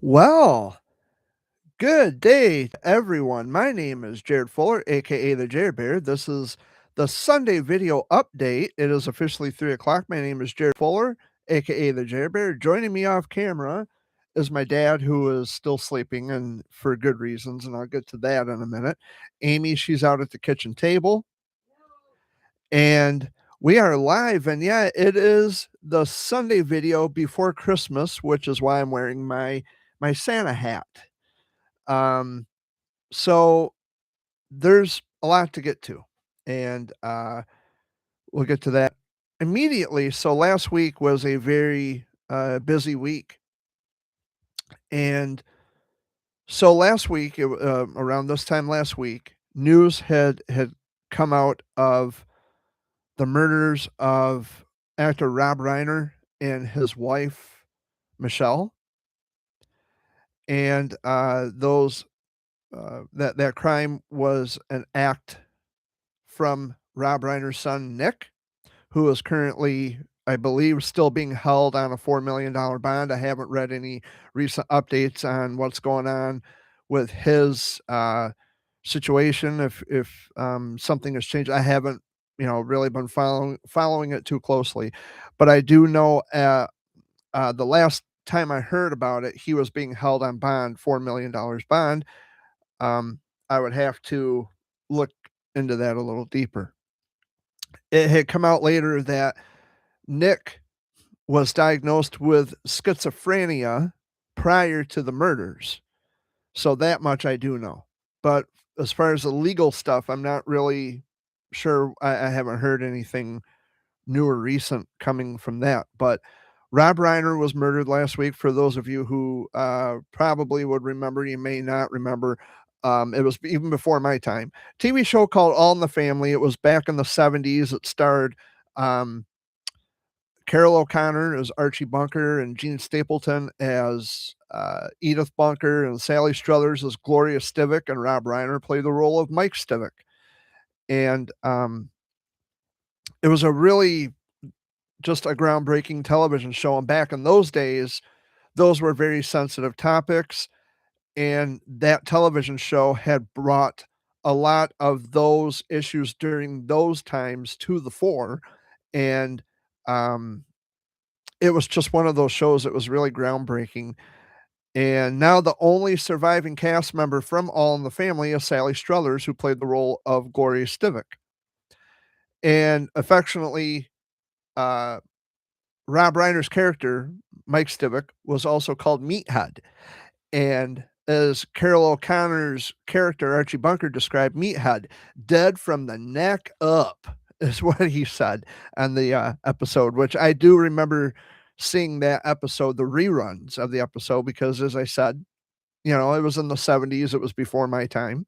Well, good day to everyone. My name is Jared Fuller, aka the Jared Bear. This is the Sunday video update. It is officially 3 o'clock. My name is Jared Fuller, aka the Jared Bear. Joining me off camera is my dad, who is still sleeping and for good reasons, and I'll get to that in a minute. Amy, she's out at the kitchen table, and we are live. And yeah, it is the Sunday video before Christmas, which is why I'm wearing my Santa hat. Um, so there's a lot to get to, and we'll get to that immediately. So last week was a very busy week, and so last week, around this time last week, news had come out of the murders of actor Rob Reiner and his wife Michelle, and those that crime was an act from Rob Reiner's son, Nick, who is currently, I believe, still being held on a $4 million bond. I haven't read any recent updates on what's going on with his situation. If something has changed, I haven't, really been following it too closely, but I do know the last time I heard about it, he was being held on bond, $4 million bond. Um, I would have to look into that a little deeper. It had come out later that Nick was diagnosed with schizophrenia prior to the murders. So that much I do know. But as far as the legal stuff, I'm not really sure. I haven't heard anything new or recent coming from that. But Rob Reiner was murdered last week. For those of you who probably would remember, you may not remember. It was even before my time. TV show called All in the Family. It was back in the 70s. It starred um, Carol O'Connor as Archie Bunker and Gene Stapleton as Edith Bunker and Sally Struthers as Gloria Stivic, and Rob Reiner played the role of Mike Stivic. And it was a really just a groundbreaking television show. And back in those days, those were very sensitive topics. And that television show had brought a lot of those issues during those times to the fore. And um, it was just one of those shows that was really groundbreaking. And now the only surviving cast member from All in the Family is Sally Struthers, who played the role of Gloria Stivic. And affectionately, uh, Rob Reiner's character, Mike Stivic, was also called Meathead. And as Carol O'Connor's character, Archie Bunker, described Meathead, dead from the neck up, is what he said on the episode, which I do remember seeing that episode, the reruns of the episode, because as I said, it was in the 70s, it was before my time.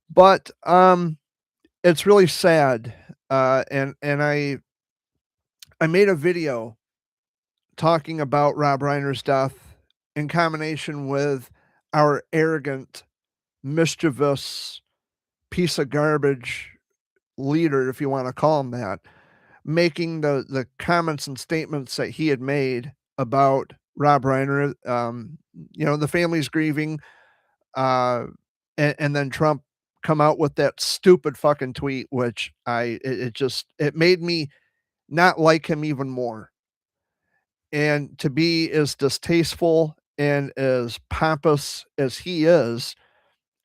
But it's really sad. And I made a video talking about Rob Reiner's death in combination with our arrogant, mischievous piece of garbage leader, if you want to call him that, making the comments and statements that he had made about Rob Reiner. The family's grieving, uh, and then Trump come out with that stupid fucking tweet, which it made me not like him even more. And to be as distasteful and as pompous as he is,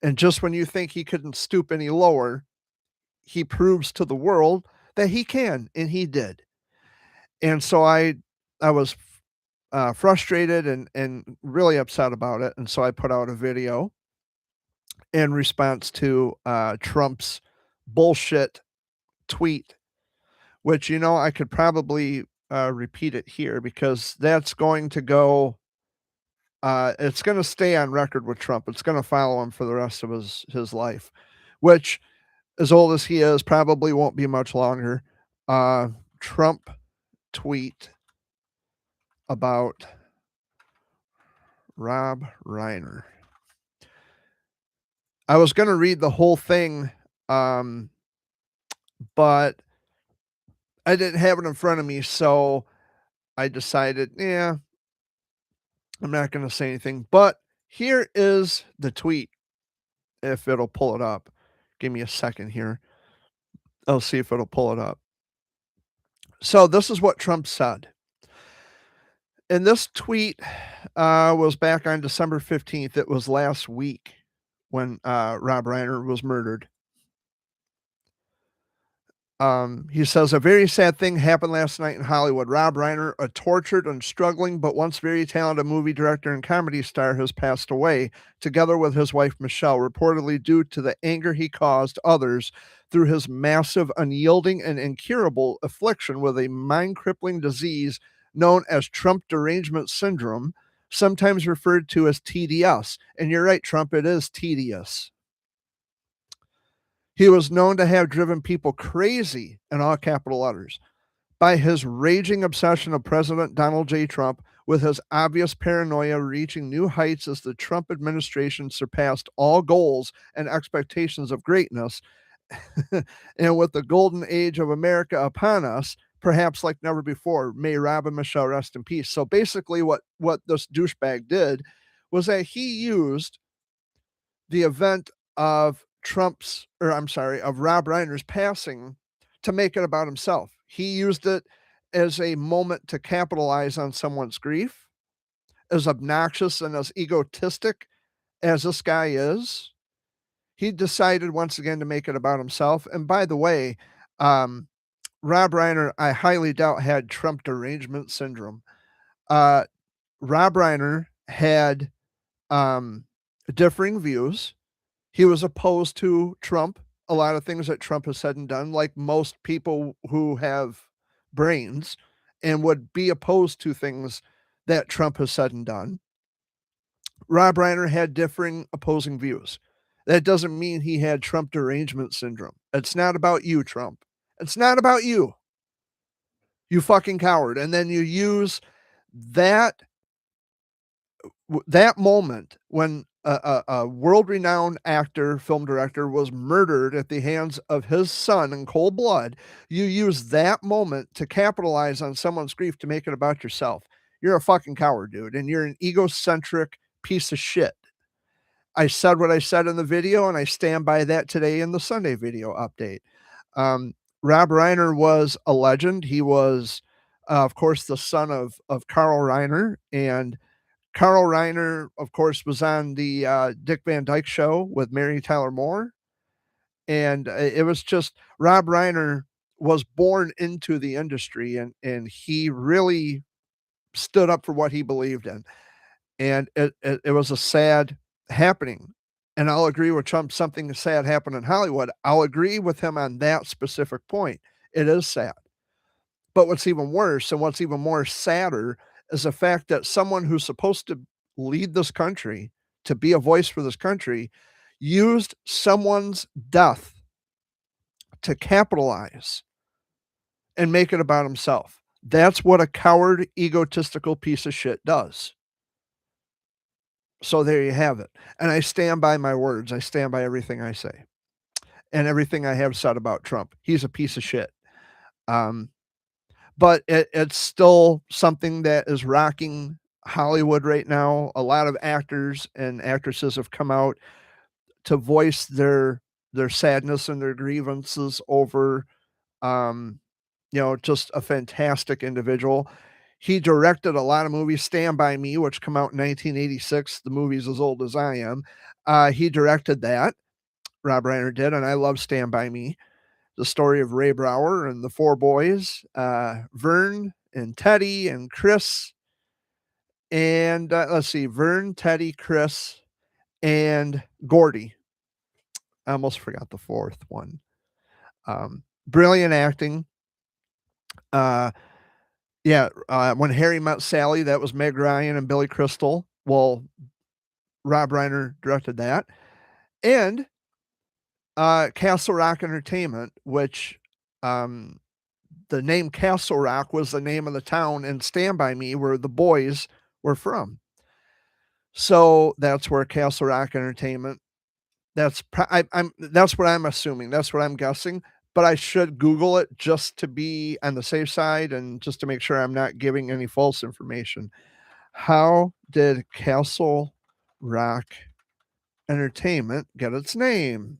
and just when you think he couldn't stoop any lower, he proves to the world that he can, and he did. And so I was frustrated and really upset about it, and so I put out a video in response to Trump's bullshit tweet, which I could probably repeat it here because that's going to go. It's going to stay on record with Trump. It's going to follow him for the rest of his life, which, as old as he is, probably won't be much longer. Trump tweet about Rob Reiner. I was going to read the whole thing, um, but I didn't have it in front of me, so I decided, yeah, I'm not gonna say anything, but here is the tweet, if it'll pull it up. Give me a second here. I'll see if it'll pull it up. So this is what Trump said. And this tweet was back on December 15th. It was last week when Rob Reiner was murdered. He says, a very sad thing happened last night in Hollywood. Rob Reiner, a tortured and struggling but once very talented movie director and comedy star, has passed away, together with his wife Michelle, reportedly due to the anger he caused others through his massive, unyielding, and incurable affliction with a mind-crippling disease known as Trump derangement syndrome, sometimes referred to as TDS. And you're right, Trump, it is tedious. He was known to have driven people crazy, in all capital letters, by his raging obsession of President Donald J. Trump, with his obvious paranoia reaching new heights as the Trump administration surpassed all goals and expectations of greatness. And with the golden age of America upon us, perhaps like never before, may Rob and Michelle rest in peace. So basically, what this douchebag did was that he used the event of of Rob Reiner's passing to make it about himself. He used it as a moment to capitalize on someone's grief. As obnoxious and as egotistic as this guy is, he decided once again to make it about himself. And by the way, um, Rob Reiner, I highly doubt, had Trump derangement syndrome. Uh, Rob Reiner had differing views. He was opposed to Trump, a lot of things that Trump has said and done, like most people who have brains, and would be opposed to things that Trump has said and done. Rob Reiner had differing opposing views. That doesn't mean he had Trump derangement syndrome. It's not about you, Trump. It's not about you. You fucking coward. And then you use that that moment when a world-renowned actor, film director was murdered at the hands of his son in cold blood, you use that moment to capitalize on someone's grief to make it about yourself. You're a fucking coward, dude, and you're an egocentric piece of shit. I said what I said in the video, and I stand by that today in the Sunday video update. Um, Rob Reiner was a legend. He was, of course, the son of Carl Reiner, and Carl Reiner, of course, was on the Dick Van Dyke Show with Mary Tyler Moore, and it was just Rob Reiner was born into the industry, and he really stood up for what he believed in, and it was a sad happening. And I'll agree with Trump. Something sad happened in Hollywood. I'll agree with him on that specific point. It is sad. But what's even worse and what's even more sadder is the fact that someone who's supposed to lead this country, to be a voice for this country, used someone's death to capitalize and make it about himself. That's what a coward, egotistical piece of shit does. So there you have it. And I stand by my words. I stand by everything I say and everything I have said about Trump. He's a piece of shit. Um, but it's still something that is rocking Hollywood right now. A lot of actors and actresses have come out to voice their sadness and their grievances over, um, just a fantastic individual. He directed a lot of movies. Stand By Me, which come out in 1986. The movie's as old as I am. He directed that. Rob Reiner did, and I love Stand By Me. The story of Ray Brower and the four boys, Vern and Teddy and Chris. And let's see, Vern, Teddy, Chris, and Gordy. I almost forgot the fourth one. Brilliant acting. Yeah, When Harry Met Sally, that was Meg Ryan and Billy Crystal. Well, Rob Reiner directed that. And Castle Rock Entertainment, which the name Castle Rock was the name of the town in Stand By Me where the boys were from. So that's where Castle Rock Entertainment. That's that's what I'm assuming. That's what I'm guessing. But I should Google it just to be on the safe side and just to make sure I'm not giving any false information. How did Castle Rock Entertainment get its name?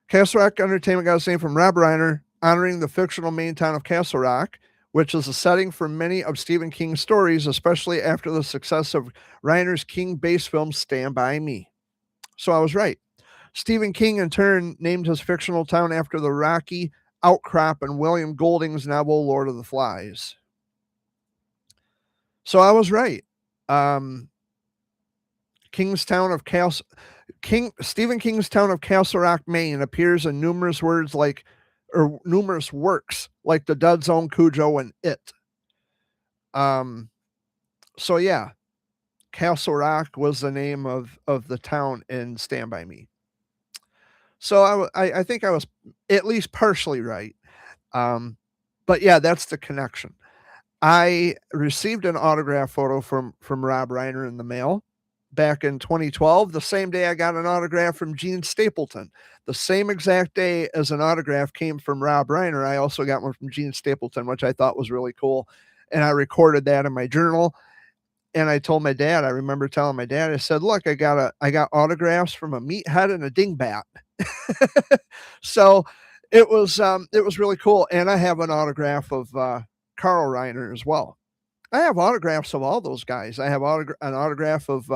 Castle Rock Entertainment got its name from Rob Reiner honoring the fictional Maine town of Castle Rock, which is a setting for many of Stephen King's stories, especially after the success of Reiner's King-based film Stand By Me. So I was right. Stephen King, in turn, named his fictional town after the rocky outcrop in William Golding's novel Lord of the Flies. So I was right. Kingstown of Castle Stephen King's town of Castle Rock, Maine appears in numerous works like The Dead Zone, Cujo, and It. So yeah, Castle Rock was the name of the town in Stand By Me. So I think I was at least partially right. But yeah, that's the connection. I received an autograph photo from Rob Reiner in the mail back in 2012, the same day I got an autograph from Gene Stapleton. The same exact day as an autograph came from Rob Reiner, I also got one from Gene Stapleton, which I thought was really cool. And I recorded that in my journal. And I told my dad, I remember telling my dad, I said, look, I got autographs from a meathead and a dingbat. So it was really cool. And I have an autograph of Carl Reiner as well. I have autographs of all those guys. I have an autograph of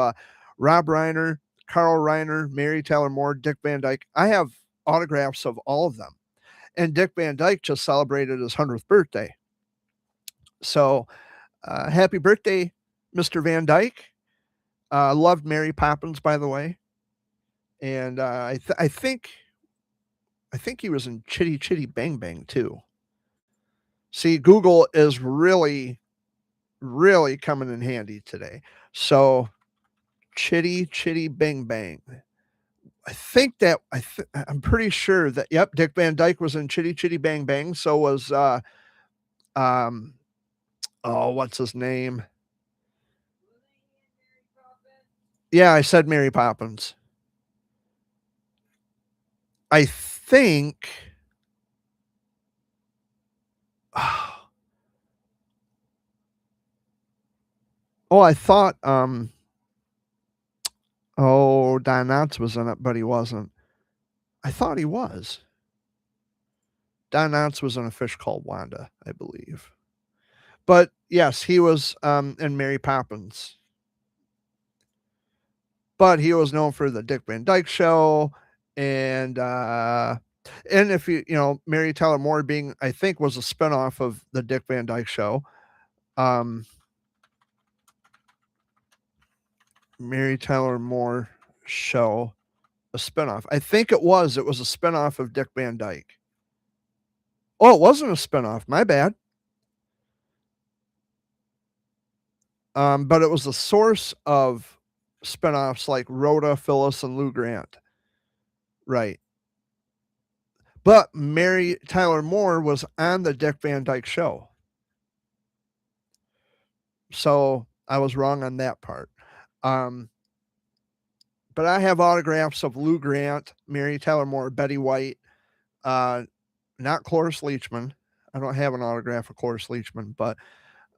Rob Reiner, Carl Reiner, Mary Tyler Moore, Dick Van Dyke. I have autographs of all of them. And Dick Van Dyke just celebrated his 100th birthday. So happy birthday, Mr. Van Dyke. Loved Mary Poppins, by the way. And I think he was in Chitty Chitty Bang Bang too. See, Google is really coming in handy today. So Chitty Chitty Bang Bang. I think that I'm pretty sure that yep, Dick Van Dyke was in Chitty Chitty Bang Bang. So was what's his name? Yeah, I said Mary Poppins. I think I thought Don Knotts was in it, but he wasn't. I thought he was. Don Knotts was in A Fish Called Wanda, I believe. But yes, he was in Mary Poppins. But he was known for the Dick Van Dyke Show, and if Mary Tyler Moore being, I think, was a spinoff of the Dick Van Dyke Show. Mary Tyler Moore Show, a spinoff. I think it was a spinoff of Dick Van Dyke. Oh, it wasn't a spinoff. My bad. But it was the source of spinoffs like Rhoda, Phyllis, and Lou Grant. Right. But Mary Tyler Moore was on the Dick Van Dyke Show. So I was wrong on that part. But I have autographs of Lou Grant, Mary Tyler Moore, Betty White, not Cloris Leachman. I don't have an autograph of Cloris Leachman, but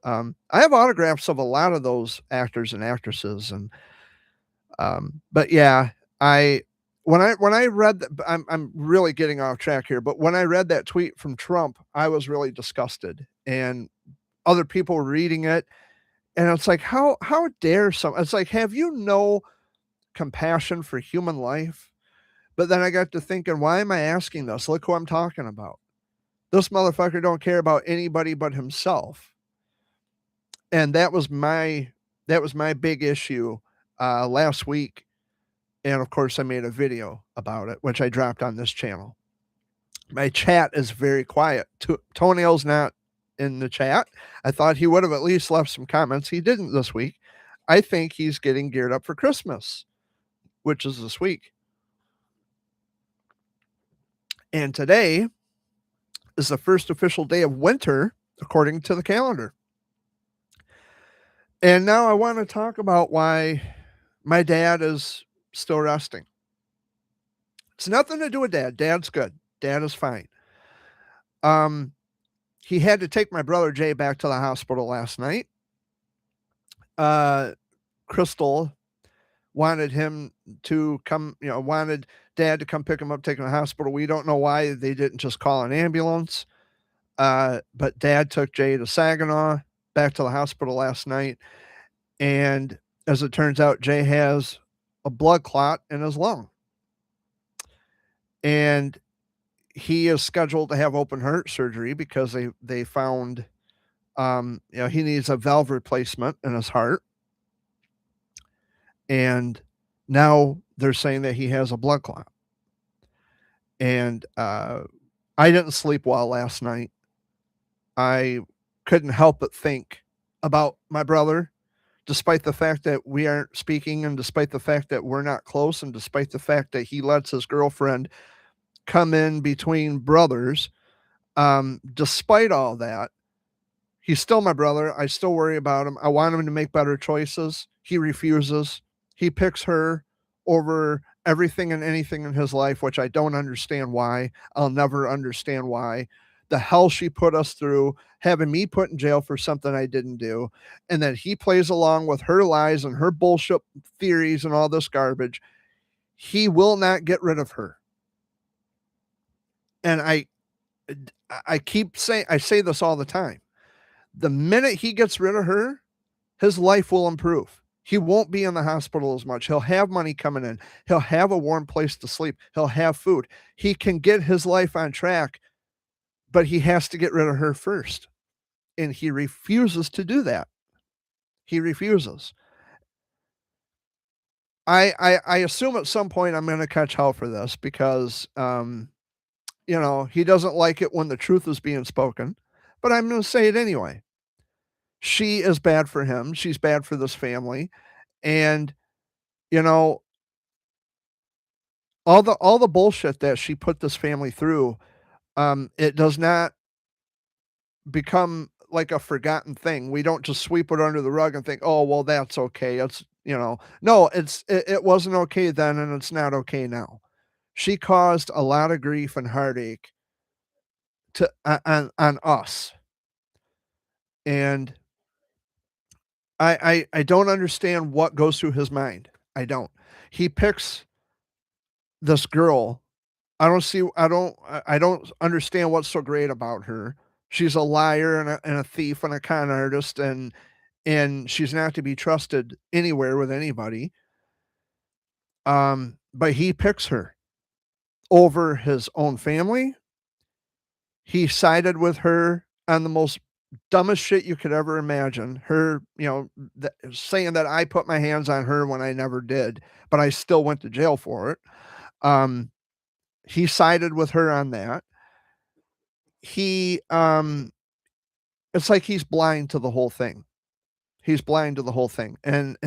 I have autographs of a lot of those actors and actresses. And but yeah, when I read that, I'm really getting off track here, but when I read that tweet from Trump, I was really disgusted, and other people were reading it, and it's like, how dare it's like, have you no compassion for human life? But then I got to thinking, why am I asking this? Look who I'm talking about. This motherfucker don't care about anybody but himself. And that was my big issue last week. And of course, I made a video about it, which I dropped on this channel. My chat is very quiet. Toenail's not in the chat. I thought he would have at least left some comments. He didn't this week. I think he's getting geared up for Christmas, which is this week. And today is the first official day of winter, according to the calendar. And now I want to talk about why my dad is still resting. It's nothing to do with Dad. Dad's good. Dad is fine. He had to take my brother Jay back to the hospital last night. uh, Crystal wanted him to come, wanted dad to come pick him up, take him to the hospital. We don't know why they didn't just call an ambulance. But dad took Jay to Saginaw, back to the hospital last night. And as it turns out, Jay has a blood clot in his lung. And he is scheduled to have open heart surgery because they found he needs a valve replacement in his heart. And now they're saying that he has a blood clot. And I didn't sleep well last night. I couldn't help but think about my brother, despite the fact that we aren't speaking, and despite the fact that we're not close, and despite the fact that he lets his girlfriend come in between brothers. Despite all that, he's still my brother. I still worry about him. I want him to make better choices. He refuses. He picks her over everything and anything in his life, which I don't understand why. I'll never understand why. The hell she put us through, having me put in jail for something I didn't do, and then he plays along with her lies and her bullshit theories and all this garbage. He will not get rid of her. And I keep saying, I say this all the time. The minute he gets rid of her, his life will improve. He won't be in the hospital as much. He'll have money coming in. He'll have a warm place to sleep. He'll have food. He can get his life on track, but he has to get rid of her first. And he refuses to do that. He refuses. I assume at some point I'm going to catch hell for this because, he doesn't like it when the truth is being spoken, but I'm going to say it anyway. She is bad for him. She's bad for this family. And, you know, all the bullshit that she put this family through, it does not become like a forgotten thing. We don't just sweep it under the rug and think, "Oh, well, that's okay." No, it wasn't okay then, and it's not okay now. She caused a lot of grief and heartache to on us, and I don't understand what goes through his mind. I don't. He picks this girl. I don't understand what's so great about her. She's a liar and a thief and a con artist, and she's not to be trusted anywhere with anybody. But he picks her over his own family. He sided with her on the most dumbest shit you could ever imagine. Her, saying that I put my hands on her when I never did, but I still went to jail for it. He sided with her on that. He, it's like he's blind to the whole thing. He's blind to the whole thing. And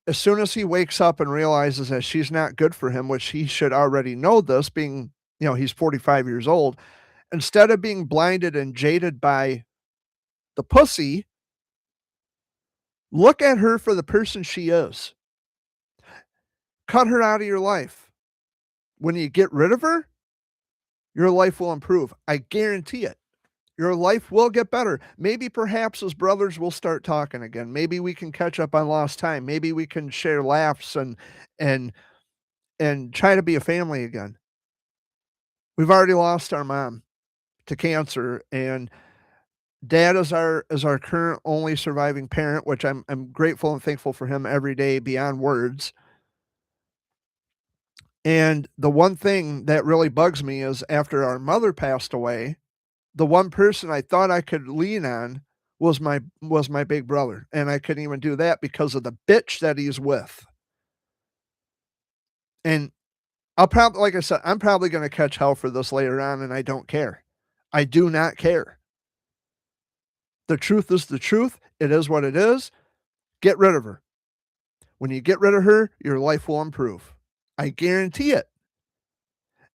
as soon as he wakes up and realizes that she's not good for him, which he should already know this, being, he's 45 years old, instead of being blinded and jaded by the pussy, look at her for the person she is. Cut her out of your life. When you get rid of her, your life will improve. I guarantee it. Your life will get better. Maybe perhaps as brothers we'll start talking again. Maybe we can catch up on lost time. Maybe we can share laughs and and try to be a family again. We've already lost our mom to cancer, and dad is our current only surviving parent, which I'm grateful and thankful for him every day beyond words. And the one thing that really bugs me is after our mother passed away, the one person I thought I could lean on was my big brother, and I couldn't even do that because of the bitch that he's with. And I'll probably like I said, I'm probably gonna catch hell for this later on, and I don't care. I do not care. The truth is the truth. It is what it is. Get rid of her. When you get rid of her, your life will improve. I guarantee it.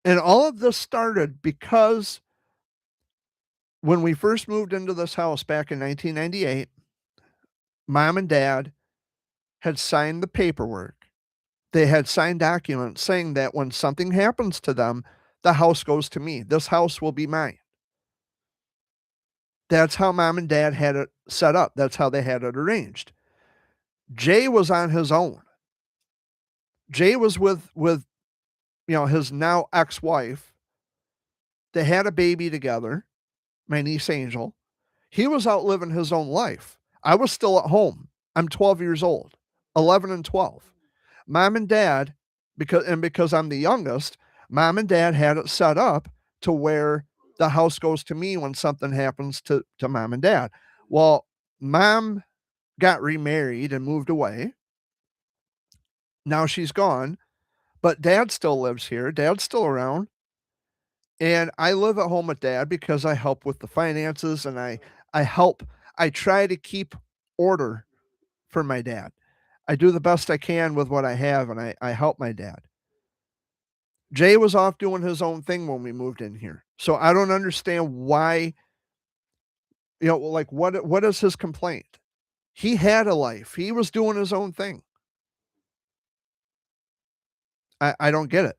And all of this started because when we first moved into this house back in 1998, mom and dad had signed the paperwork. They had signed documents saying that when something happens to them, the house goes to me. This house will be mine. That's how mom and dad had it set up. That's how they had it arranged. Jay was on his own. Jay was with his now ex-wife. They had a baby together, my niece Angel. He was out living his own life. I was still at home. I'm 12 years old, 11 and 12. Mom and dad, because I'm the youngest, mom and dad had it set up to where the house goes to me when something happens to mom and dad. Well, mom got remarried and moved away. Now she's gone, but dad still lives here. Dad's still around. And I live at home with dad because I help with the finances and I help I try to keep order for my dad. I do the best I can with what I have and I help my dad. Jay was off doing his own thing when we moved in here. So I don't understand why, like what is his complaint? He had a life. He was doing his own thing. I don't get it.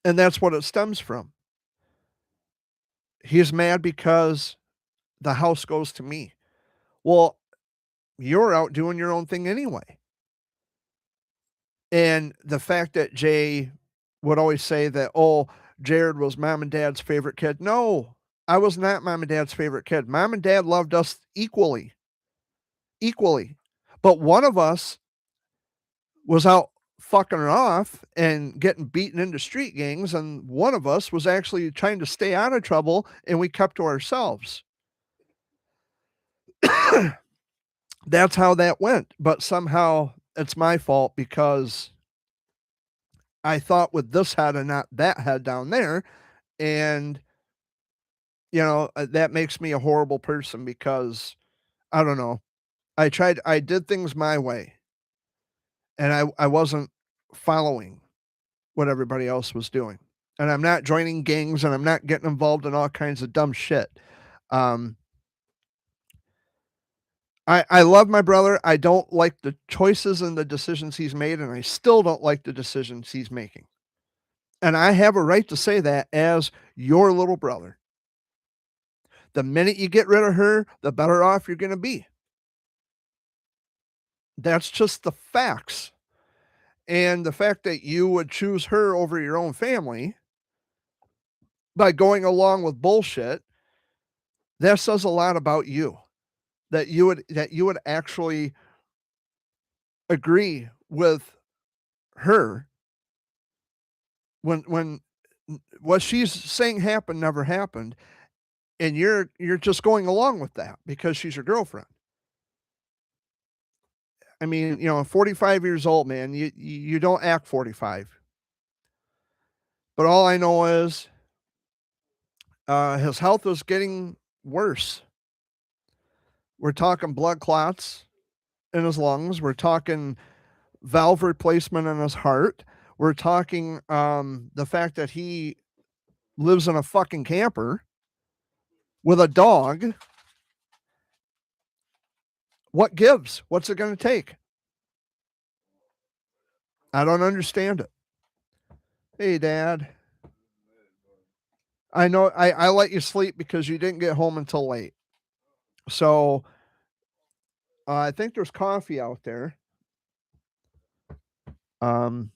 And that's what it stems from. He's mad because the house goes to me. Well, you're out doing your own thing anyway. And the fact that Jay would always say that, "Oh, Jared was mom and dad's favorite kid." No, I was not mom and dad's favorite kid. Mom and dad loved us equally, equally. But one of us was out fucking her off and getting beaten into street gangs, and one of us was actually trying to stay out of trouble, and we kept to ourselves. That's how that went. But somehow it's my fault because I thought with this head and not that head down there. And, that makes me a horrible person because I don't know. I did things my way and I wasn't following what everybody else was doing. And I'm not joining gangs and I'm not getting involved in all kinds of dumb shit. Um, I love my brother. I don't like the choices and the decisions he's made, and I still don't like the decisions he's making. And I have a right to say that as your little brother. The minute you get rid of her, the better off you're going to be. That's just the facts. And the fact that you would choose her over your own family by going along with bullshit, that says a lot about you. That you would actually agree with her when what she's saying happened never happened, and you're just going along with that because she's your girlfriend. I mean, 45 years old, man, you don't act 45. But all I know is his health was getting worse. We're talking blood clots in his lungs. We're talking valve replacement in his heart. We're talking the fact that he lives in a fucking camper with a dog. What gives? What's it going to take? I don't understand it. Hey, Dad. I know I let you sleep because you didn't get home until late. So I think there's coffee out there. Um,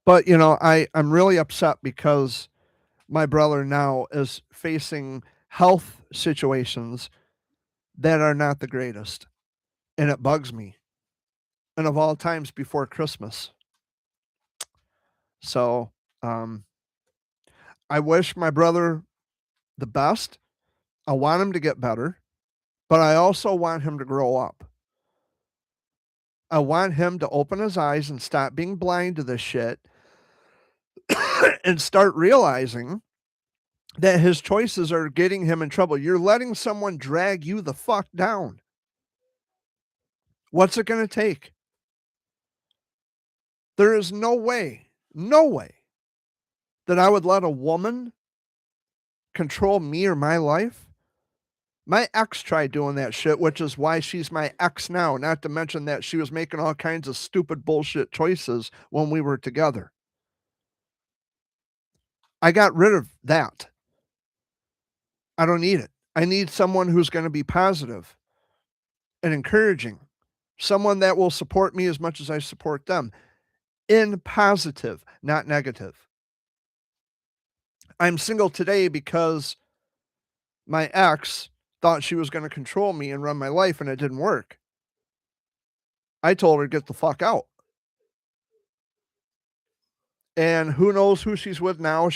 but I'm really upset because my brother now is facing health situations that are not the greatest, and it bugs me. And of all times before Christmas. So, um, I wish my brother the best. I want him to get better, but I also want him to grow up. I want him to open his eyes and stop being blind to this shit and start realizing that his choices are getting him in trouble. You're letting someone drag you the fuck down. What's it going to take? There is no way that I would let a woman control me or my life. My ex tried doing that shit, which is why she's my ex now, not to mention that she was making all kinds of stupid bullshit choices when we were together. I got rid of that. I don't need it. I need someone who's going to be positive. and encouraging, someone that will support me as much as I support them in positive, not negative. I'm single today because my ex thought she was going to control me and run my life, and it didn't work. I told her, get the fuck out. And who knows who she's with now.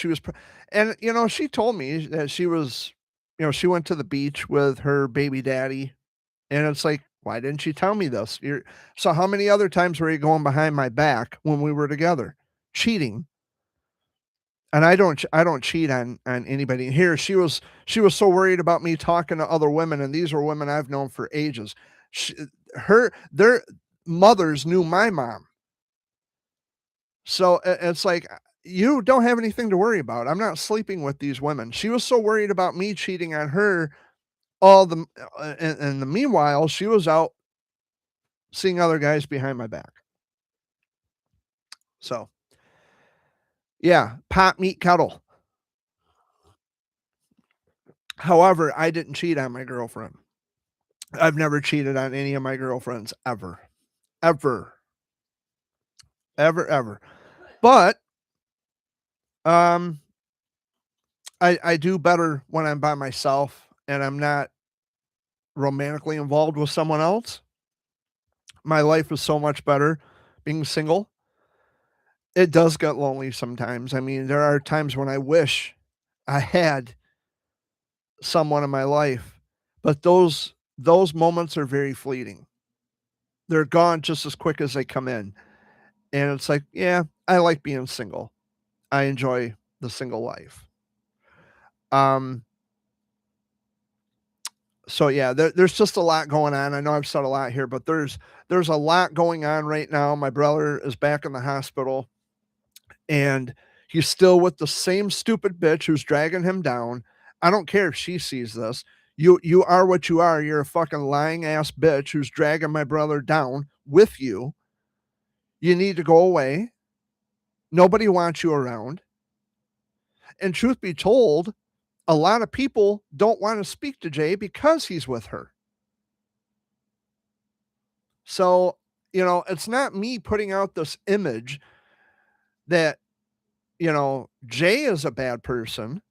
And, she told me that she went to the beach with her baby daddy. And it's like, why didn't you tell me this? So how many other times were you going behind my back when we were together? Cheating. And I don't cheat on anybody. And here she was so worried about me talking to other women, and these were women I've known for ages. She, their mothers knew my mom. So it's like, you don't have anything to worry about. I'm not sleeping with these women. She was so worried about me cheating on her. And the meanwhile, she was out seeing other guys behind my back. So, yeah, pot, meat, kettle. However, I didn't cheat on my girlfriend. I've never cheated on any of my girlfriends ever. Ever. Ever, ever. But, um, I do better when I'm by myself and I'm not romantically involved with someone else. My life is so much better being single. It does get lonely sometimes. I mean, there are times when I wish I had someone in my life, but those moments are very fleeting. They're gone just as quick as they come in. And it's like, yeah, I like being single. I enjoy the single life. Um so yeah, there's just a lot going on. I know I've said a lot here, but there's a lot going on right now. My brother is back in the hospital, and he's still with the same stupid bitch who's dragging him down. I don't care if she sees this. You are what you are. You're a fucking lying ass bitch who's dragging my brother down with you. You need to go away. Nobody wants you around. And truth be told, a lot of people don't want to speak to Jay because he's with her. So, it's not me putting out this image that, Jay is a bad person,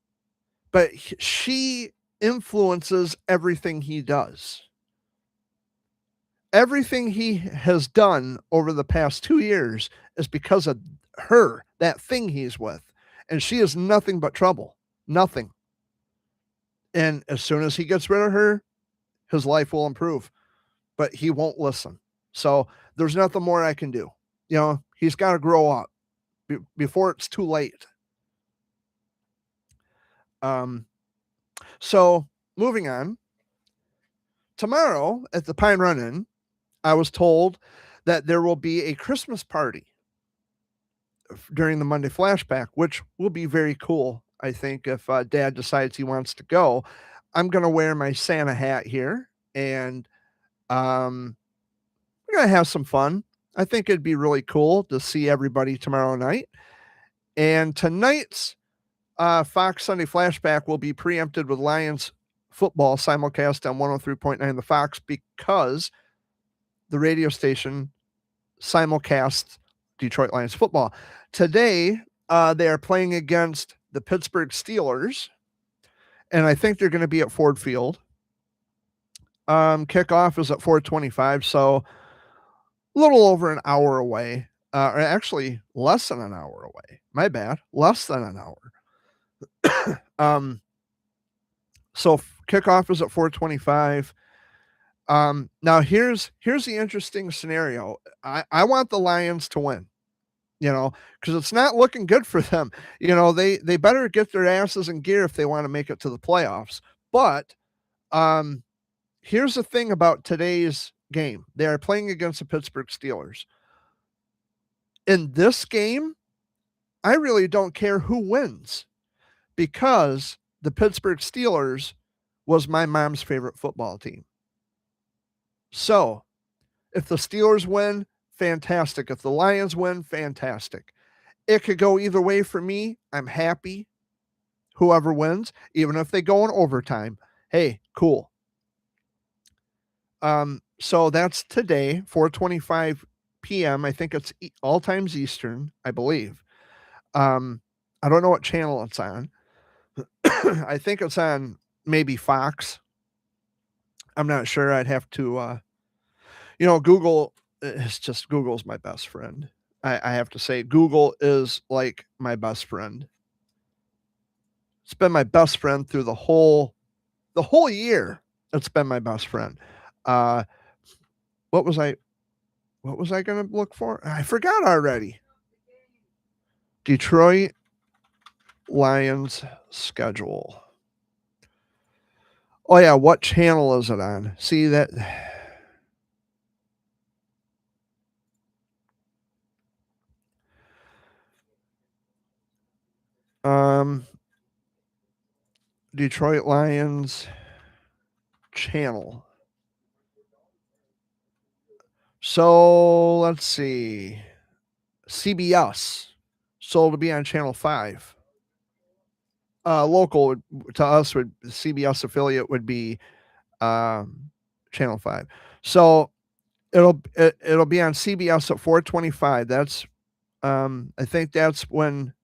but she influences everything he does. Everything he has done over the past 2 years is because of her, that thing he's with. And she is nothing but trouble. Nothing. And as soon as he gets rid of her, his life will improve. But he won't listen. So there's nothing more I can do. He's got to grow up before it's too late. So moving on. Tomorrow at the Pine Run Inn, I was told that there will be a Christmas party during the Monday flashback, which will be very cool. I think if Dad decides he wants to go, I'm gonna wear my Santa hat here, and we're gonna have some fun. I think it'd be really cool to see everybody tomorrow night. And tonight's Fox Sunday Flashback will be preempted with Lions football simulcast on 103.9 The Fox because the radio station simulcasts Detroit Lions football. Today, they are playing against the Pittsburgh Steelers, and I think they're going to be at Ford Field. Kickoff is at 4:25, so a little over an hour away, or actually less than an hour away. My bad, less than an hour. So kickoff is at 4:25. Now here's the interesting scenario. I want the Lions to win, because it's not looking good for them. They better get their asses in gear if they want to make it to the playoffs. But here's the thing about today's game. They are playing against the Pittsburgh Steelers. In this game, I really don't care who wins because the Pittsburgh Steelers was my mom's favorite football team. So, if the Steelers win, fantastic. If the Lions win, fantastic. It could go either way for me. I'm happy. Whoever wins, even if they go in overtime, hey, cool. So that's today, 4:25 PM. I think it's all times Eastern, I believe. Um, I don't know what channel it's on. I think it's on maybe Fox. I'm not sure. I'd have to, Google is just Google's my best friend. I have to say, Google is like my best friend. It's been my best friend through the whole year. It's been my best friend. Uh, what was I what was I gonna look for? I forgot already. Detroit Lions schedule. Oh yeah, what channel is it on? See that um Detroit Lions channel. So let's see. CBS. So it'll be on channel 5. Local to us would CBS affiliate would be channel 5. So it'll be on CBS at 4:25. That's I think that's when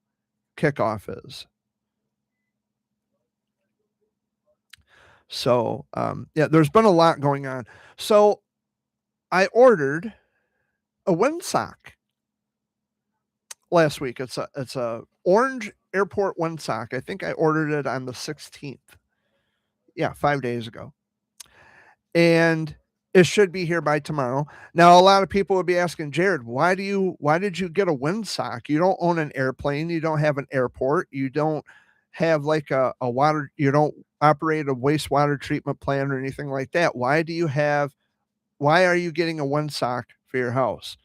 kickoff is. So yeah, there's been a lot going on. So I ordered a windsock last week. It's a orange airport windsock. I think I ordered it on the 16th. Yeah, 5 days ago. And it should be here by tomorrow. Now, a lot of people would be asking, Jared, why did you get a windsock? You don't own an airplane, you don't have an airport, you don't have like a water, you don't operate a wastewater treatment plant or anything like that. Why are you getting a windsock for your house?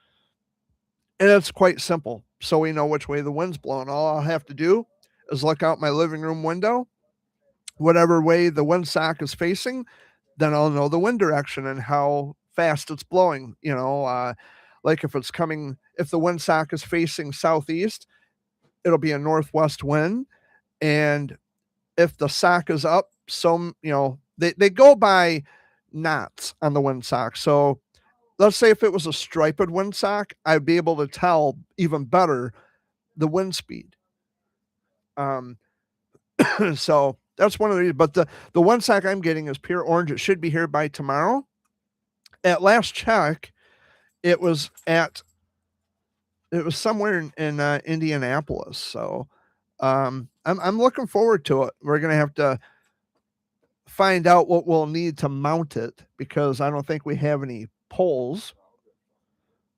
And it's quite simple. So we know which way the wind's blowing. All I'll have to do is look out my living room window, whatever way the windsock is facing, then I'll know the wind direction and how fast it's blowing. Like if the windsock is facing southeast, it'll be a northwest wind. And if the sock is up, they go by knots on the windsock. So let's say if it was a striped windsock, I'd be able to tell even better the wind speed. Um, so that's one of the reasons. But the windsock I'm getting is pure orange. It should be here by tomorrow. At last check, it was somewhere in Indianapolis. So I'm looking forward to it. We're gonna have to find out what we'll need to mount it because I don't think we have any poles.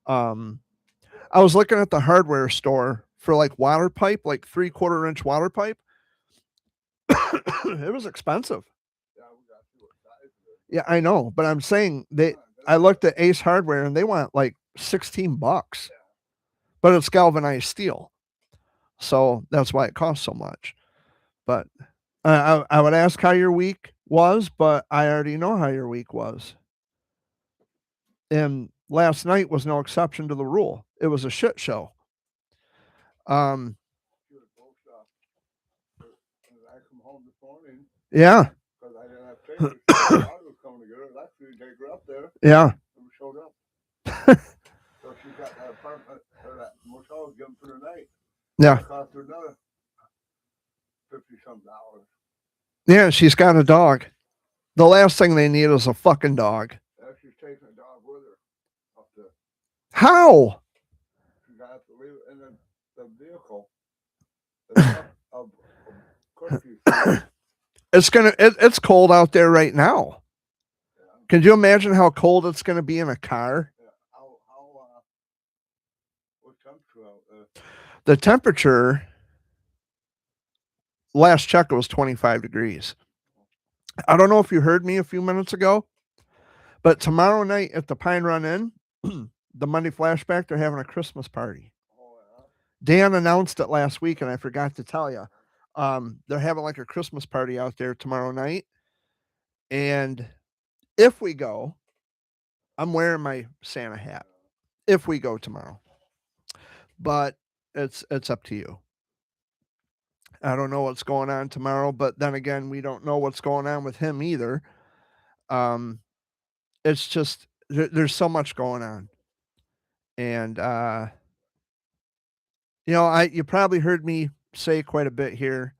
Um, I was looking at the hardware store for like water pipe, like 3/4 inch water pipe. It was expensive. Yeah, I know, but I'm saying I looked at Ace Hardware and they want like $16, but it's galvanized steel. So that's why it costs so much. But I would ask how your week was, but I already know how your week was. And last night was no exception to the rule. It was a shit show. Um, yeah. Yeah. Yeah. Yeah, she's got a dog. The last thing they need is a fucking dog. How? It's cold out there right now. Can you imagine how cold it's gonna be in a car? The temperature last check it was 25 degrees. I don't know if you heard me a few minutes ago, but tomorrow night at the Pine Run Inn, the Monday flashback, they're having a Christmas party. Dan announced it last week, and I forgot to tell you. They're having like a Christmas party out there tomorrow night, and if we go, I'm wearing my Santa hat. If we go tomorrow, but it's up to you. I don't know what's going on tomorrow, but then again, we don't know what's going on with him either. Um, it's just there's so much going on. And you probably heard me say quite a bit here.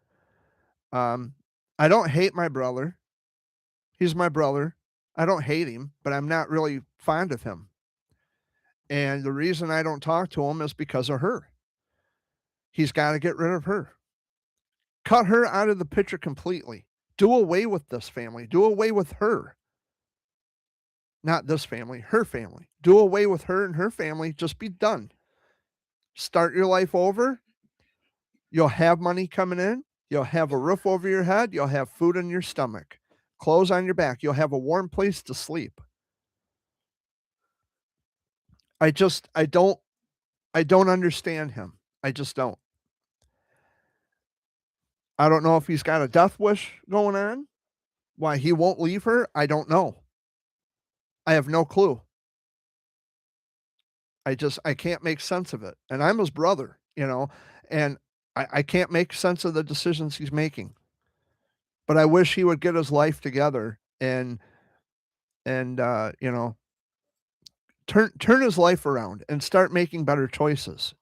Um, I don't hate my brother. He's my brother. I don't hate him, but I'm not really fond of him. And the reason I don't talk to him is because of her. He's got to get rid of her. Cut her out of the picture completely. Do away with this family. Do away with her. Not this family, her family. Do away with her and her family. Just be done. Start your life over. You'll have money coming in. You'll have a roof over your head. You'll have food in your stomach, clothes on your back. You'll have a warm place to sleep. I don't understand him. I just don't. I don't know if he's got a death wish going on. Why he won't leave her, I don't know. I have no clue. I can't make sense of it. And I'm his brother, and I can't make sense of the decisions he's making. But I wish he would get his life together and turn his life around and start making better choices.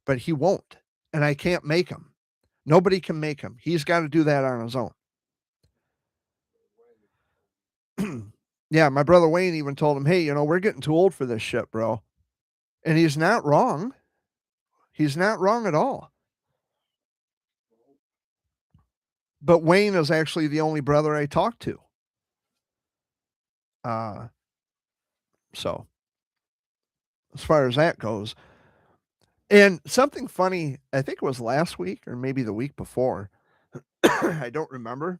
But he won't. And I can't make him. Nobody can make him. He's got to do that on his own. Yeah, my brother Wayne even told him, "Hey, we're getting too old for this shit, bro." And he's not wrong. He's not wrong at all. But Wayne is actually the only brother I talk to. So as far as that goes. And something funny, I think it was last week or maybe the week before. I don't remember.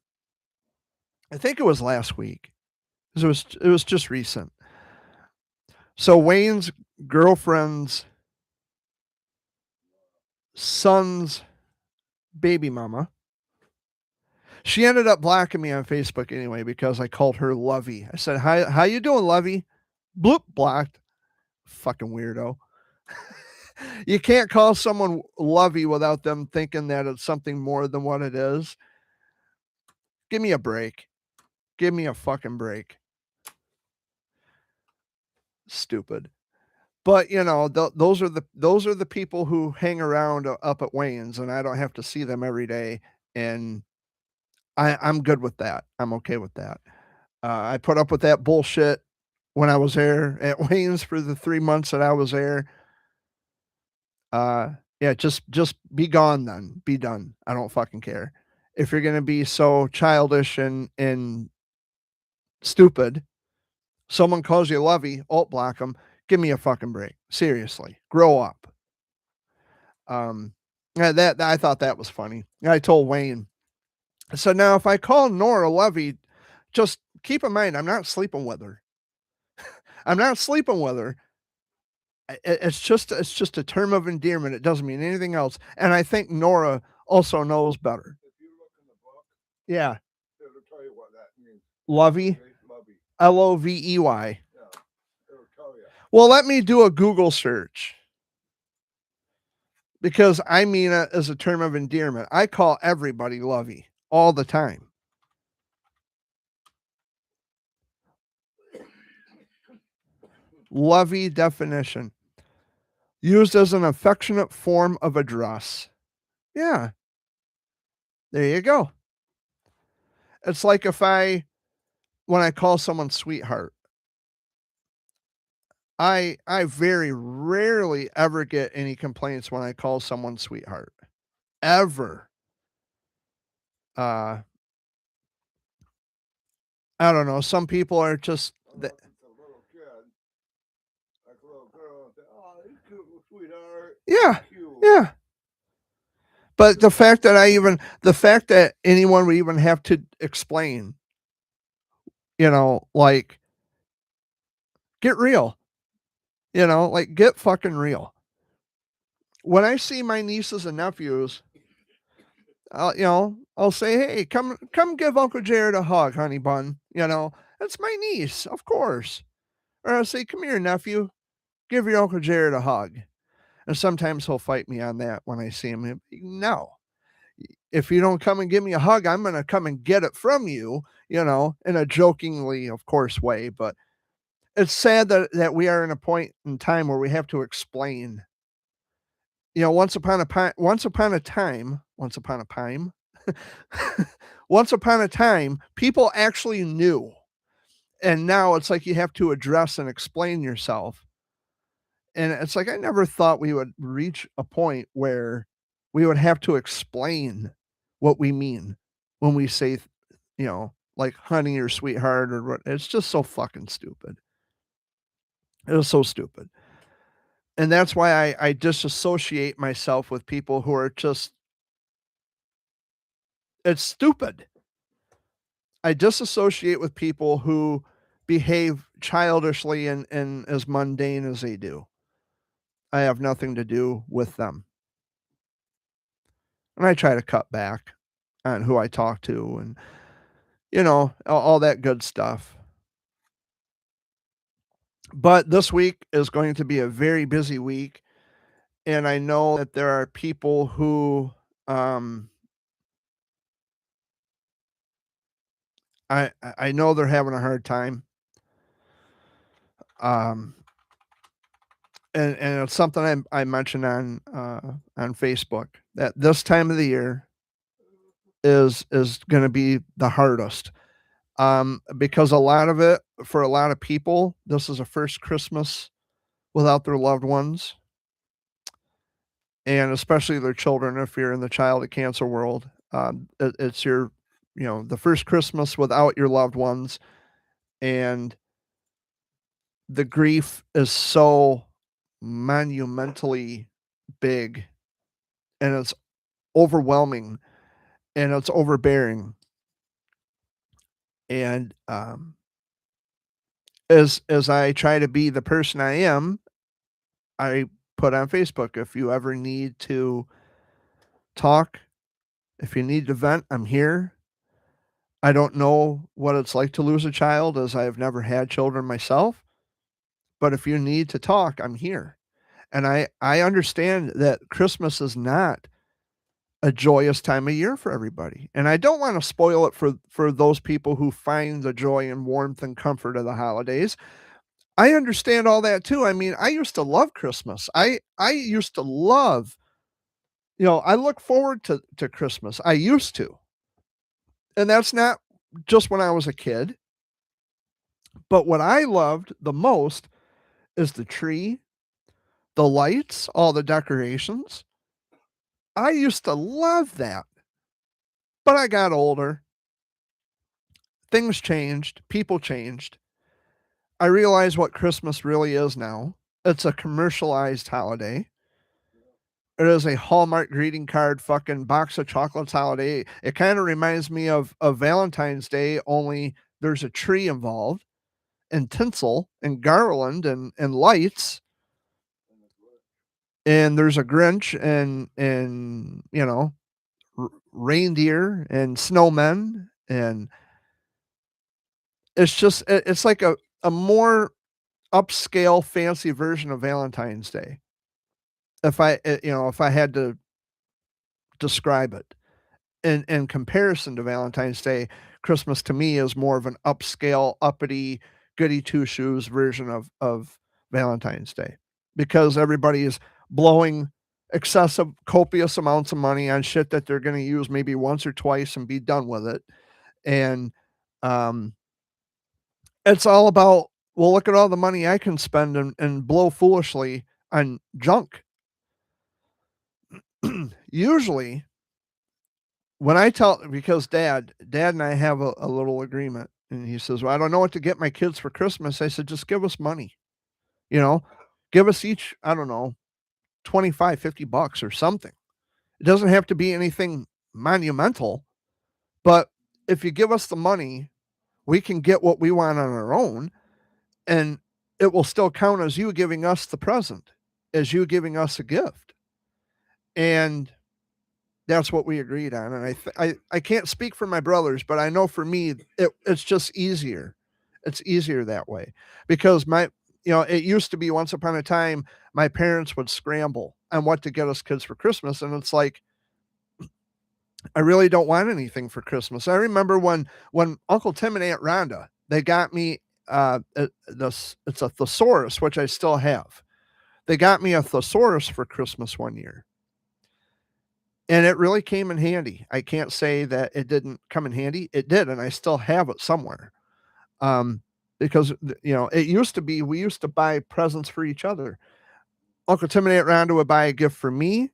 I think it was last week. It was just recent. So Wayne's girlfriend's son's baby mama. She ended up blocking me on Facebook anyway because I called her Lovey. I said, "Hi, how you doing, Lovey?" Bloop, blocked. Fucking weirdo. You can't call someone Lovey without them thinking that it's something more than what it is. Give me a break. Give me a fucking break. Stupid. But those are the people who hang around up at Wayne's, and I don't have to see them every day, and I'm good with that. I'm okay with that. I put up with that bullshit when I was there at Wayne's for the 3 months that I was there. Yeah, just be gone then. Be done. I don't fucking care. If you're gonna be so childish and stupid, someone calls you Lovey, alt block them. Give me a fucking break. Seriously, grow up. Yeah, that I thought that was funny. I told Wayne. So now if I call Nora Lovey, just keep in mind I'm not sleeping with her. I'm not sleeping with her. It's just a term of endearment. It doesn't mean anything else. And I think Nora also knows better. If you look in the book, Yeah. it'll tell you what that means. Lovey, Okay, Lovey. Lovey. Yeah, it'll tell you. Well, let me do a Google search because I mean it as a term of endearment. I call everybody Lovey all the time. Lovey definition. Used as an affectionate form of address. Yeah. There you go. It's like when I call someone sweetheart. I very rarely ever get any complaints when I call someone sweetheart. Ever. I don't know. Some people are just Unless it's a little kid, like a little girl, and say, "Oh, he's cute, sweetheart." yeah. Cute. Yeah. But the fact that anyone would even have to explain, like get real. Like get fucking real. When I see my nieces and nephews, I'll say, "Hey, come give Uncle Jared a hug, honey bun." It's my niece, of course. Or I'll say, "Come here, nephew, give your Uncle Jared a hug." And sometimes he'll fight me on that when I see him. No, if you don't come and give me a hug, I'm gonna come and get it from you, in a jokingly, of course, way. But it's sad that we are in a point in time where we have to explain. You know, once upon a time, once upon a time, people actually knew, and now it's like you have to address and explain yourself. And it's like I never thought we would reach a point where we would have to explain what we mean when we say, like honey or sweetheart or what. It's just so fucking stupid. It is so stupid. And that's why I disassociate myself with people who are just it's stupid. I disassociate with people who behave childishly and as mundane as they do. I have nothing to do with them. And I try to cut back on who I talk to and, all that good stuff. But this week is going to be a very busy week. And I know that there are people who, I know they're having a hard time. Um, and it's something I mentioned on Facebook that this time of the year is going to be the hardest. Because a lot of it for a lot of people, this is a first Christmas without their loved ones, and especially their children. If you're in the child of cancer world, it's your, the first Christmas without your loved ones, and the grief is so monumentally big, and it's overwhelming, and it's overbearing. And as I try to be the person I am, I put on Facebook, if you ever need to talk, if you need to vent, I'm here. I don't know what it's like to lose a child, as I've never had children myself, but if you need to talk, I'm here. And I understand that Christmas is not a joyous time of year for everybody, and I don't wanna spoil it for those people who find the joy and warmth and comfort of the holidays. I understand all that too. I mean, I used to love Christmas. I used to love, I look forward to Christmas. I used to. And that's not just when I was a kid, but what I loved the most is the tree, the lights, all the decorations. I used to love that. But I got older. Things changed, people changed. I realize what Christmas really is now. It's a commercialized holiday. It is a Hallmark greeting card fucking box of chocolates holiday. It kinda reminds me of Valentine's Day, only there's a tree involved, and tinsel, and garland, and lights, and there's a Grinch, and, reindeer, and snowmen, and it's like a more upscale, fancy version of Valentine's Day. If I had to describe it. In comparison to Valentine's Day, Christmas to me is more of an upscale, uppity, goody two shoes version of Valentine's Day, because everybody is blowing excessive, copious amounts of money on shit that they're going to use maybe once or twice and be done with it. And um, it's all about, well, look at all the money I can spend and blow foolishly on junk. Usually, when I tell because dad and I have a little agreement, and he says, "Well, I don't know what to get my kids for Christmas." I said, "Just give us money, you know? Give us each, I don't know, 25, $50 or something. It doesn't have to be anything monumental, but if you give us the money, we can get what we want on our own, and it will still count as you giving us the present, as you giving us a gift." And that's what we agreed on, and I can't speak for my brothers, but I know for me, it's just easier. It's easier that way, because it used to be once upon a time, my parents would scramble on what to get us kids for Christmas, and it's like, I really don't want anything for Christmas. I remember when Uncle Tim and Aunt Rhonda, they got me, it's a thesaurus, which I still have. They got me a thesaurus for Christmas one year, and it really came in handy. I can't say that it didn't come in handy. It did, and I still have it somewhere. Um, because it used to be we used to buy presents for each other. Uncle Tim and Aunt Rhonda would buy a gift for me,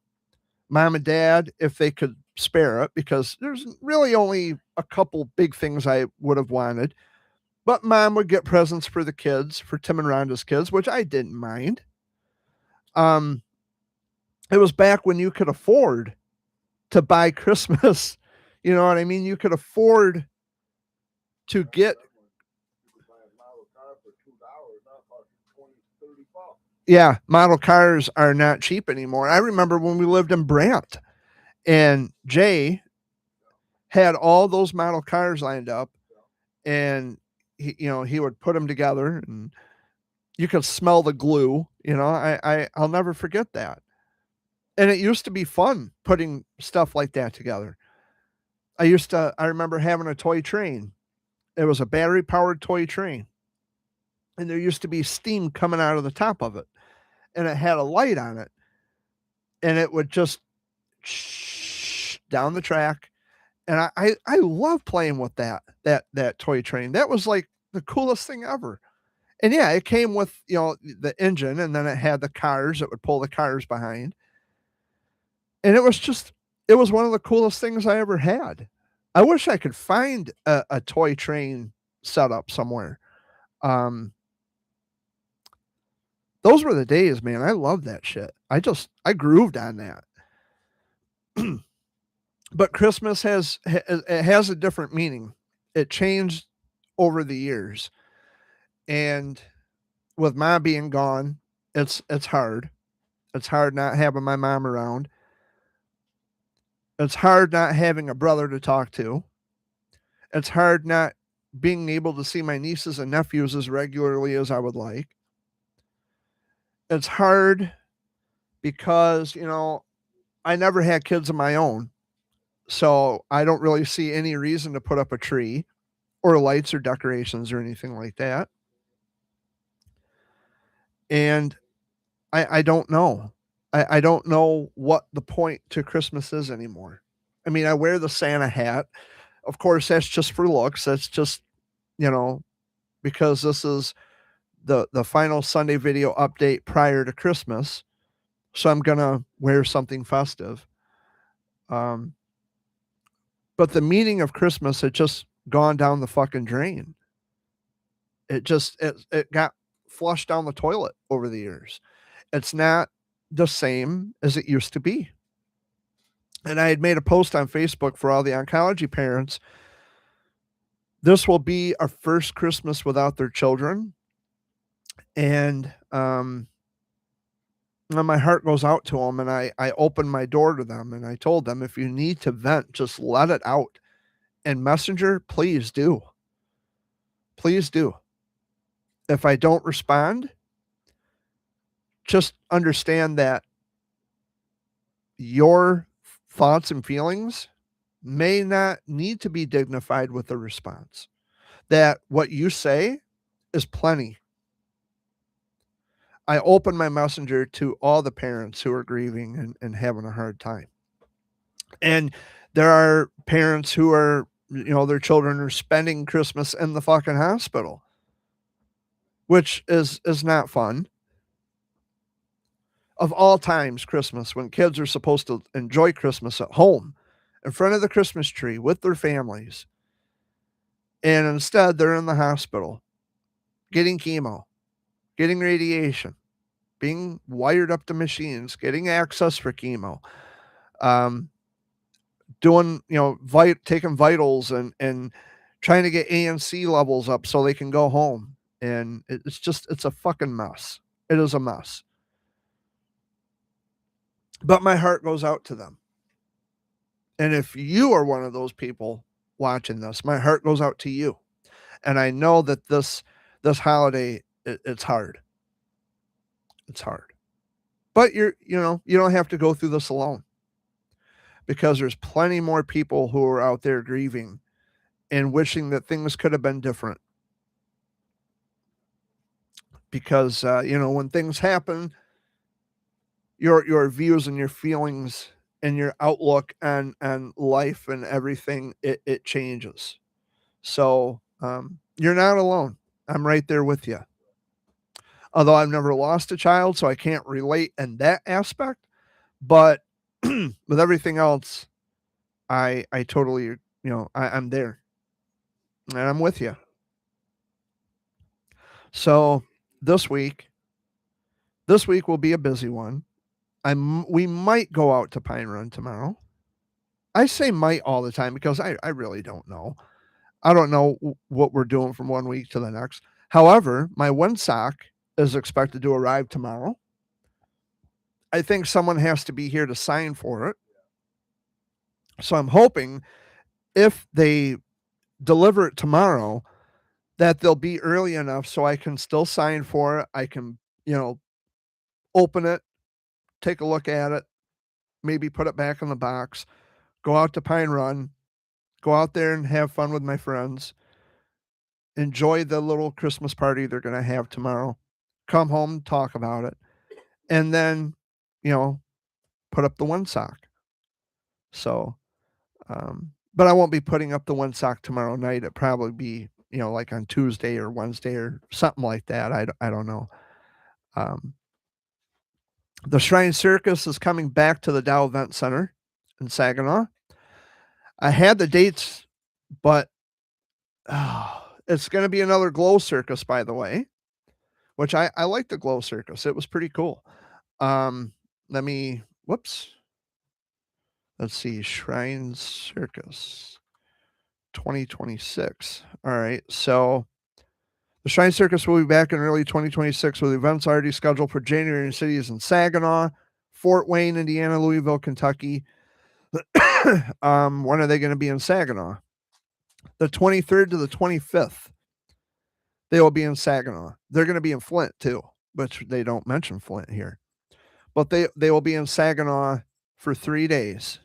mom and dad, if they could spare it, because there's really only a couple big things I would have wanted. But mom would get presents for the kids, for Tim and Rhonda's kids, which I didn't mind. Um, it was back when you could afford to buy Christmas. You know what I mean? You could afford to get. You could buy a model car for $2. Now it costs you 20, 30 bucks. Yeah, model cars are not cheap anymore. I remember when we lived in Brant, and Jay had all those model cars lined up, and he would put them together, and you could smell the glue. I'll never forget that. And it used to be fun putting stuff like that together. I remember having a toy train. It was a battery powered toy train, and there used to be steam coming out of the top of it, and it had a light on it, and it would just down the track. And I love playing with that toy train. That was like the coolest thing ever. And yeah, it came with the engine, and then it had the cars that would pull the cars behind. And it was one of the coolest things I ever had. I wish I could find a toy train setup somewhere. Um, those were the days, man. I love that shit. I grooved on that. But Christmas has a different meaning. It changed over the years, and with mom being gone, it's hard. It's hard not having my mom around. It's hard not having a brother to talk to. It's hard not being able to see my nieces and nephews as regularly as I would like. It's hard because, I never had kids of my own. So I don't really see any reason to put up a tree or lights or decorations or anything like that. And I don't know. I don't know what the point to Christmas is anymore. I mean, I wear the Santa hat. Of course, that's just for looks. That's just, you know, because this is the final Sunday video update prior to Christmas. So I'm gonna wear something festive. Um, but the meaning of Christmas had just gone down the fucking drain. It got flushed down the toilet over the years. It's not the same as it used to be. And I had made a post on Facebook for all the oncology parents. This will be our first Christmas without their children. And my heart goes out to them, and I opened my door to them, and I told them, if you need to vent, just let it out. And Messenger, please do. Please do. If I don't respond, just understand that your thoughts and feelings may not need to be dignified with a response. That what you say is plenty. I open my messenger to all the parents who are grieving and having a hard time. And there are parents who are, their children are spending Christmas in the fucking hospital, which is not fun. Of all times, Christmas, when kids are supposed to enjoy Christmas at home in front of the Christmas tree with their families. And instead, they're in the hospital getting chemo, getting radiation, being wired up to machines, getting access for chemo, doing, taking vitals and trying to get ANC levels up so they can go home. And it's a fucking mess. It is a mess. But my heart goes out to them. And if you are one of those people watching this, my heart goes out to you. And I know that this holiday, it's hard. It's hard. But you don't have to go through this alone, because there's plenty more people who are out there grieving and wishing that things could have been different. because when things happen, your views and your feelings and your outlook on life and everything, it changes. So you're not alone. I'm right there with you. Although I've never lost a child, so I can't relate in that aspect. But with everything else, I totally, I'm there and I'm with you. So this week, this week will be a busy one. We might go out to Pine Run tomorrow. I say might all the time because I really don't know. I don't know what we're doing from one week to the next. However, my one sock is expected to arrive tomorrow. I think someone has to be here to sign for it. So I'm hoping if they deliver it tomorrow, that they'll be early enough so I can still sign for it. I can, open it, take a look at it, maybe put it back in the box, go out to Pine Run, go out there and have fun with my friends, enjoy the little Christmas party they're going to have tomorrow, come home, talk about it, and then, you know, put up the one sock. So, but I won't be putting up the one sock tomorrow night. It'll probably be, like on Tuesday or Wednesday or something like that. I don't know. Um, the Shrine Circus is coming back to the Dow Event Center in Saginaw. I had the dates, but it's going to be another glow circus, by the way, which I like the glow circus. It was pretty cool. Let me, whoops. Let's see, Shrine Circus 2026. All right. So the Shrine Circus will be back in early 2026 with events already scheduled for January in cities in Saginaw, Fort Wayne, Indiana, Louisville, Kentucky. When are they going to be in Saginaw? The 23rd to the 25th. They will be in Saginaw. They're going to be in Flint too, which they don't mention Flint here. But they will be in Saginaw for 3 days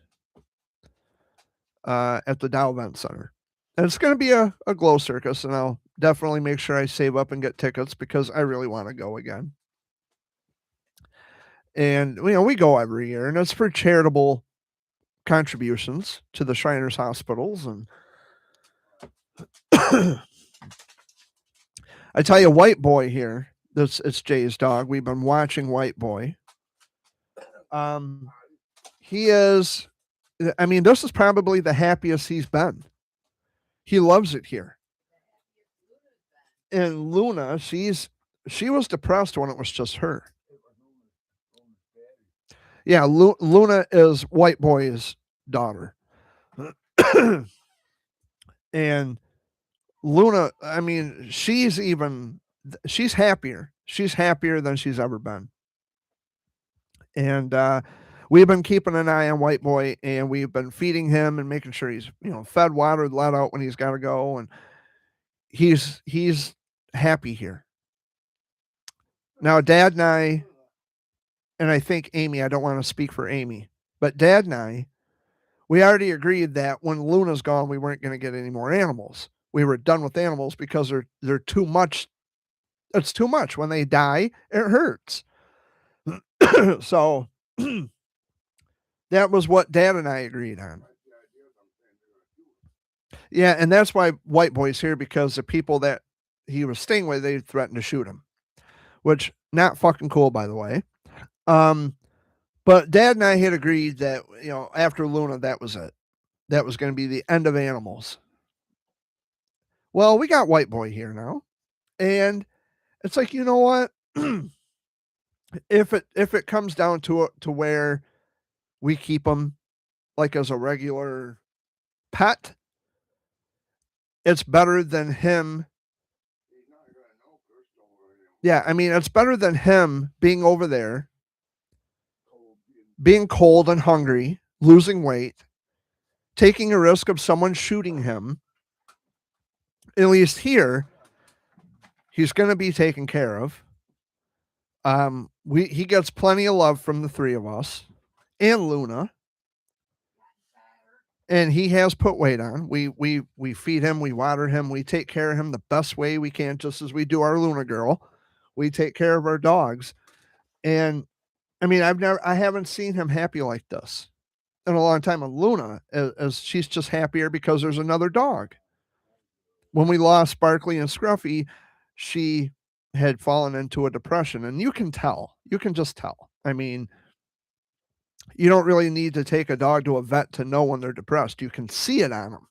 at the Dow Event Center. And it's going to be a glow circus, and I'll definitely make sure I save up and get tickets because I really want to go again. And, we go every year, and it's for charitable contributions to the Shriners Hospitals. And I tell you, White Boy here, it's Jay's dog. We've been watching White Boy. He is, this is probably the happiest he's been. He loves it here. And Luna, she was depressed when it was just her. Yeah, Luna is White Boy's daughter. And Luna, she's happier. She's happier than she's ever been. And we've been keeping an eye on White Boy, and we've been feeding him and making sure he's, fed, watered, let out when he's got to go. And he's happy here. Now, Dad and I think Amy, I don't want to speak for Amy, but Dad and I, we already agreed that when Luna's gone, we weren't going to get any more animals. We were done with animals because they're too much. It's too much. When they die, it hurts. So that was what Dad and I agreed on. Yeah, and that's why White Boy's here, because the people that he was staying with, they threatened to shoot him, which not fucking cool, by the way. But Dad and I had agreed that, after Luna, that was it. That was going to be the end of animals. Well, we got White Boy here now, and it's like, you know what? If it comes down to where we keep him like as a regular pet, it's better than him. Yeah, it's better than him being over there, being cold and hungry, losing weight, taking a risk of someone shooting him. At least here, he's going to be taken care of. He gets plenty of love from the three of us and Luna. And he has put weight on. We feed him, we water him, we take care of him the best way we can, just as we do our Luna girl. We take care of our dogs. And I mean, I haven't seen him happy like this in a long time. And Luna, as she's just happier because there's another dog. When we lost Sparkly and Scruffy, she had fallen into a depression, and you can tell. You can just tell. I mean, you don't really need to take a dog to a vet to know when they're depressed. You can see it on them.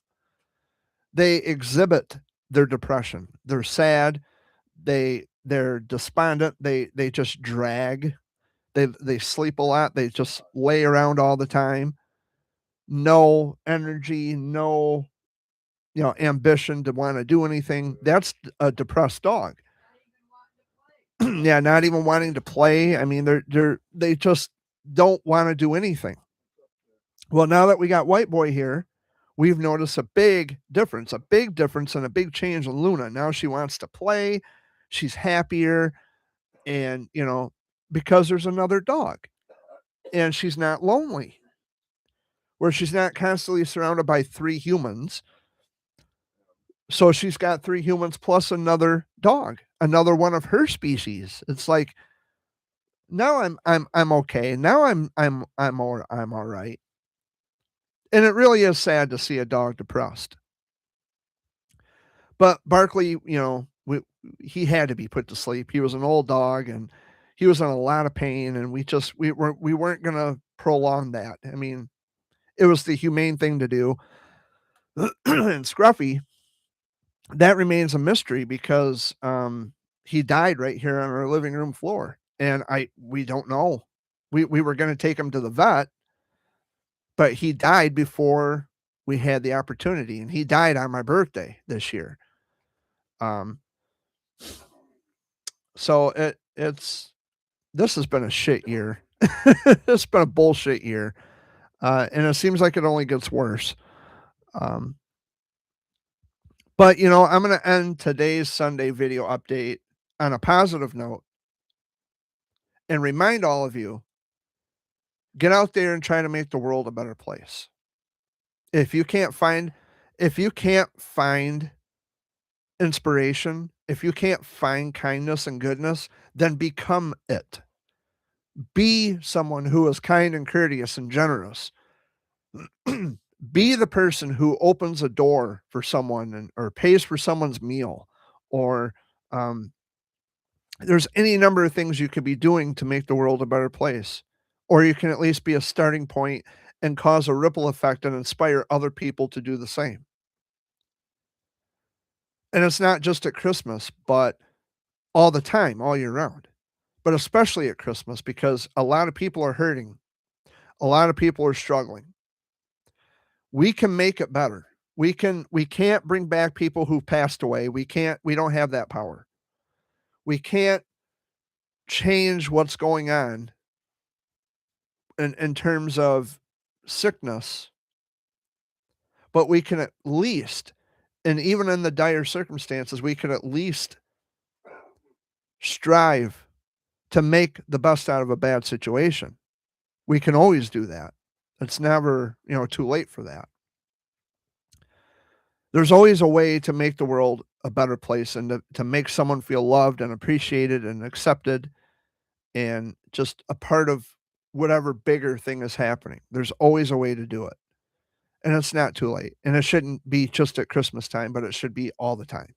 They exhibit their depression. They're sad. They're despondent. They just drag. They sleep a lot. They just lay around all the time. No energy, no ambition to want to do anything. That's a depressed dog. Yeah, not even wanting to play. I mean, they just don't want to do anything. Well, now that we got White Boy here, we've noticed a big difference and a big change in Luna. Now she wants to play. She's happier. And, because there's another dog and she's not lonely, where she's not constantly surrounded by 3 humans. So she's got 3 humans plus another dog, another one of her species. It's like, now I'm okay. Now I'm all right. And it really is sad to see a dog depressed. But Barkley, he had to be put to sleep. He was an old dog and he was in a lot of pain, and we weren't going to prolong that. I mean, it was the humane thing to do. And Scruffy, that remains a mystery because he died right here on our living room floor, and we don't know. We were going to take him to the vet, but he died before we had the opportunity, and he died on my birthday this year. So this has been a shit year. It's been a bullshit year, and it seems like it only gets worse. But I'm going to end today's Sunday video update on a positive note and remind all of you, get out there and try to make the world a better place. If you can't find inspiration, if you can't find kindness and goodness, then become it. Be someone who is kind and courteous and generous. Be the person who opens a door for someone or pays for someone's meal, or there's any number of things you could be doing to make the world a better place. Or you can at least be a starting point and cause a ripple effect and inspire other people to do the same. And it's not just at Christmas, but all the time, all year round. But especially at Christmas, because a lot of people are hurting. A lot of people are struggling. We can make it better. We can't bring back people who've passed away. We don't have that power. We can't change what's going on in terms of sickness, but we can at least, and even in the dire circumstances, we can at least strive to make the best out of a bad situation. We can always do that. It's never, too late for that. There's always a way to make the world a better place and to make someone feel loved and appreciated and accepted and just a part of whatever bigger thing is happening. There's always a way to do it. And it's not too late. And it shouldn't be just at Christmas time, but it should be all the time.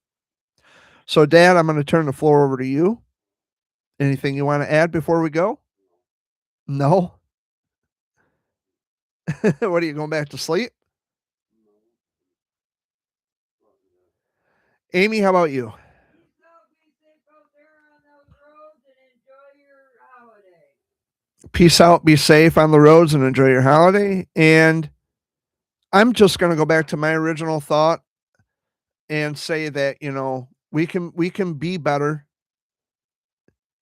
So, Dad, I'm going to turn the floor over to you. Anything you want to add before we go? No? What are you, going back to sleep? Amy, how about you? Peace out, be safe on the roads, and enjoy your holiday. And I'm just going to go back to my original thought and say that, we can be better,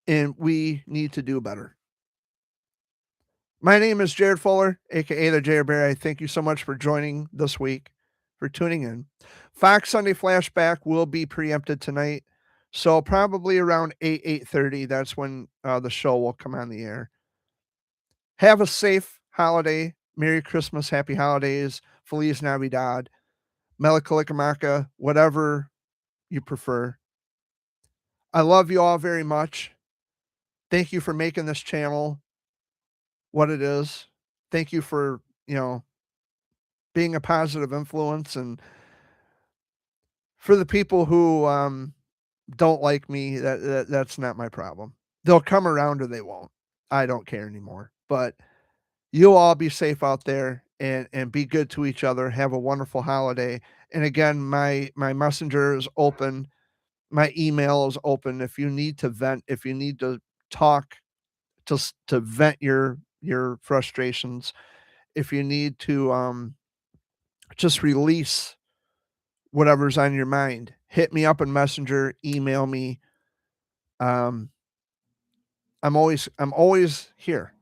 and we need to do better. My name is Jared Fuller, aka the Jared Bear. I thank you so much for joining this week, for tuning in. Fox Sunday Flashback will be preempted tonight, so probably around 8:30. That's when the show will come on the air. Have a safe holiday. Merry Christmas, Happy Holidays, Feliz Navidad, Melikalikimaka, whatever you prefer. I love you all very much. Thank you for making this channel what it is. Thank you for, being a positive influence. And for the people who don't like me, that's not my problem. They'll come around or they won't. I don't care anymore. But you all be safe out there and be good to each other. Have a wonderful holiday. And again, my messenger is open. My email is open. If you need to vent, if you need to talk, to vent your frustrations, if you need to just release whatever's on your mind, hit me up in Messenger, email me. Um, I'm always here.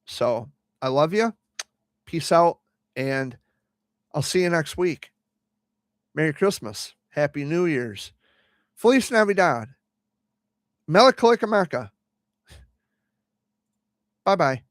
So I love you. Peace out, and I'll see you next week. Merry Christmas. Happy New Year's. Feliz Navidad. Melech Kalicamaka. Bye bye.